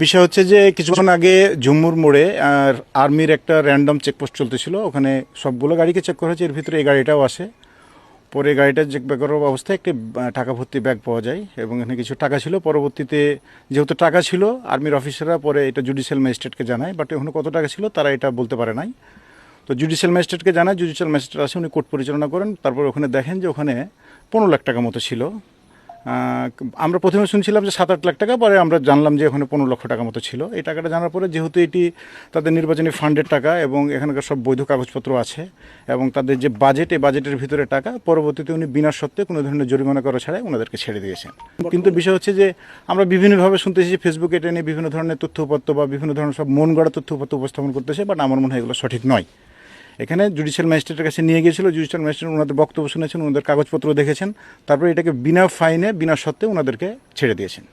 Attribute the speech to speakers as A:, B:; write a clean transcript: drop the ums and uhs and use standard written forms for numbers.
A: বিষয় হচ্ছে যে কিছুক্ষণ আগে ঝুমুর মোড়ে আর্মির একটা র্যান্ডম চেকপোস্ট চলতেছিল, ওখানে সবগুলো গাড়িকে চেক করা হয়েছে, এর ভিতরে এই গাড়িটাও আসে। পরে গাড়িটা চেক ব্যাক করার অবস্থায় একটি টাকা ভর্তি ব্যাগ পাওয়া যায় এবং এখানে কিছু টাকা ছিল। পরবর্তীতে যেহেতু টাকা ছিল, আর্মির অফিসাররা পরে এটা জুডিশিয়াল ম্যাজিস্ট্রেটকে জানায়, বাট ওখানে কত টাকা ছিল তারা এটা বলতে পারে নাই। তো জুডিশিয়াল ম্যাজিস্ট্রেটকে জানায়, জুডিশিয়াল ম্যাজিস্ট্রেট আসে, উনি কোর্ট পরিচালনা করেন। তারপর ওখানে দেখেন যে ওখানে 15 লাখ টাকা মতো ছিল। আমরা প্রথমে শুনছিলাম যে 7-8 লাখ টাকা, পরে আমরা জানলাম যে ওখানে 15 লক্ষ টাকা মতো ছিল। এই টাকাটা জানার পরে যেহেতু এটি তাদের নির্বাচনী ফান্ডের টাকা এবং এখানকার সব বৈধ কাগজপত্র আছে এবং তাদের যে বাজেট, এই বাজেটের ভিতরে টাকা, পরবর্তীতে উনি বিনা শর্তে কোনো ধরনের জরিমানা করা ছাড়াই ওনাদেরকে ছেড়ে দিয়েছেন। কিন্তু বিষয় হচ্ছে যে আমরা বিভিন্নভাবে শুনতেছি যে ফেসবুকে এটা নিয়ে বিভিন্ন ধরনের তথ্যপত্র বা বিভিন্ন ধরনের সব মন গড়া তথ্যপত্র উপস্থাপন করতেছে, বাট আমার মনে হয় এগুলো সঠিক নয়। এখানে জুডিশিয়াল ম্যাজিস্ট্রেটের কাছে নিয়ে গিয়েছিল, জুডিশিয়াল ম্যাজিস্ট্রেট ওনাদের বক্তব্য শুনেছেন, ওনাদের কাগজপত্র দেখেছেন, তারপরে এটাকে বিনা ফাইনে বিনা সত্ত্বে ওনাদেরকে ছেড়ে দিয়েছেন।